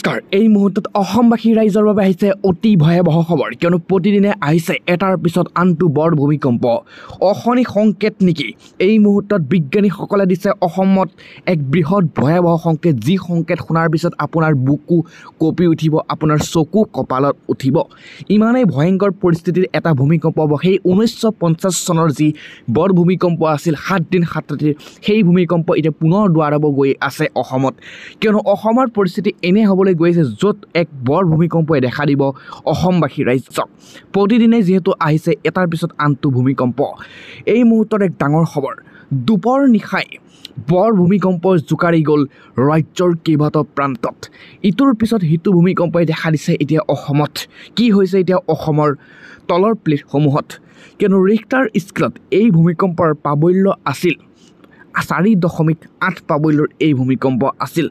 নমস্কাৰ এই মুহূৰ্তত অসমবাসী ৰাইজৰ বাবে আহিছে অতি ভয়াৱহ খবৰ কিয়নো প্ৰতিদিনে আহিছে এটাৰ পিছত আনটো বৰ ভূমিকম্প অশনি সংকেত নেকি এই মুহূৰ্তত বিজ্ঞানীসকলে দিছে অসমত এক বৃহৎ ভয়াৱহ সংকেত যি সংকেত শুনাৰ পিছত আপোনাৰ বুকু কঁপি উঠিব আপোনাৰ চকু কপালত উঠিব ইমানেই ভয়ংকৰ পৰিস্থিতিৰ এটা ভূমিকম্প হ'ব সেই 1950 চনৰ যি বৰ ভূমিকম্প আছিল 7 দিন 7 ৰাতিৰ সেই ভূমিকম্প এতিয়া পুনৰ দুৱাৰাব গৈ আছে অসমত কিয়নো অসমৰ পৰিস্থিতি এনে হ'বলৈ গৈছে য'ত এক বৰ ভূমিকম্পই দেখা দিব অসমবাসী ৰাইজক প্ৰতিদিনে যেহেতু আহিছে এটাৰ পিছত আনটো ভূমিকম্প এই মুহূৰ্তত এক ডাঙৰ খবৰ দুপৰ নিশাই বৰ ভূমিকম্পৰ জোকাৰি গ'ল ৰাজ্যৰ কেইবাটাও প্ৰান্তত ইটোৰ পিছত সিটো ভূমিকম্পই দেখা দিছে এতিয়া অসমত কি হৈছে এতিয়া অসমৰ তলৰ প্লেটসমূহত কিয়নো ৰিক্টাৰ স্কেলত এই ভূমিকম্পৰ প্ৰাবল্য আছিল 4.8 প্ৰাবল্যৰ এই ভূমিকম্প আছিল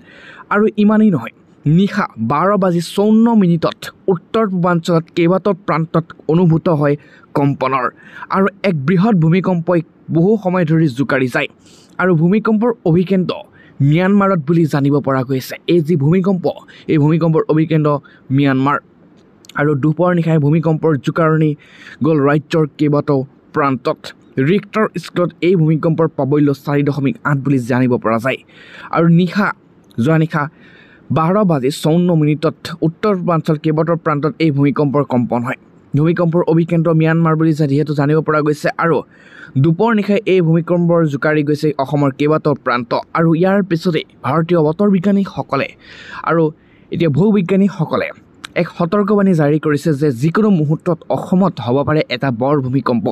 আৰু ইমানেই নহয় নিশা 12:54 উত্তৰ পূৰ্বাঞ্চলত কেইবাটাও প্ৰান্তত অনুভূত হয় কম্পনৰ আৰু এক বৃহৎ ভূমিকম্পই বহু সময় ধৰি জোকাৰি যায় আৰু ভূমিকম্পৰ অভিকেন্দ্ৰ ম্যানমাৰত বুলি জানিব পৰা গৈছে এই যি ভূমিকম্প এই ভূমিকম্পৰ অভিকেন্দ্ৰ ম্যানমাৰ আৰু দুপৰ নিশাই ভূমিকম্পৰ জোকাৰণি গ'ল ৰাজ্যৰ কেইবাটাও প্ৰান্তত ৰিক্টাৰ স্কেলত এই ভূমিকম্পৰ প্ৰাবল্য 4.8 বুলি জানিব পৰা যায় আৰু যোৱা নিশা 12:54 উত্তৰ পূৰ্বাঞ্চল কেইবাটাও প্ৰান্তত এই ভূমিকম্পৰ কম্পন হয় ভূমিকম্পৰ অভিকেন্দ্ৰ ম্যানমাৰ বুলি যিহেতু জানিব পৰা গৈছে আৰু দুপৰ নিশাই এই ভূমিকম্পৰ জোকাৰি গৈছে অসমৰ কেইবাটাও প্ৰান্ত আৰু ইয়াৰ পিছতে ভাৰতীয় বতৰ বিজ্ঞানীসকলে আৰু এতিয়া ভূবিজ্ঞানীসকলে এক সতৰ্কবাণী জাৰি কৰিছে যে যিকোনো মুহূৰ্তত অসমত হ'ব পাৰে এটা বৰ ভূমিকম্প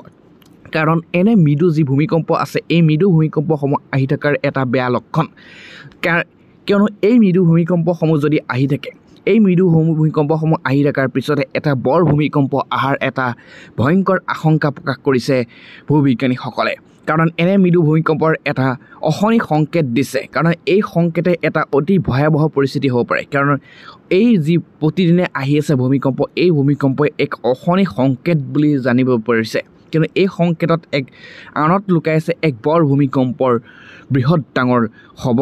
কাৰণ এনে মৃদু যি ভূমিকম্প আছে এই মৃদু ভূমিকম্পসমূহ আহি থকাৰ এটা বেয়া লক্ষণ কিয়নো এই মৃদু ভূমিকম্পসমূহ যদি আহি থাকে এই মৃদু ভূমিকম্পসমূহ আহি থকাৰ পিছতে এটা বৰ ভূমিকম্প অহাৰ এটা ভয়ংকৰ আশংকা প্ৰকাশ কৰিছে ভূবিজ্ঞানীসকলে কাৰণ এনে মৃদু ভূমিকম্পৰ এটা অশনি সংকেত দিছে কাৰণ এই সংকেতে এটা অতি ভয়াৱহ পৰিস্থিতি হ'ব পাৰে কাৰণ এই যি প্ৰতিদিনে আহি আছে ভূমিকম্প এই ভূমিকম্পই এক অশনি সংকেত বুলি জানিব পাৰিছে কিন্তু এই সংকেতত এক আনত লুকাই আছে এক বৰ ভূমিকম্পৰ বৃহৎ ডাঙৰ খবৰ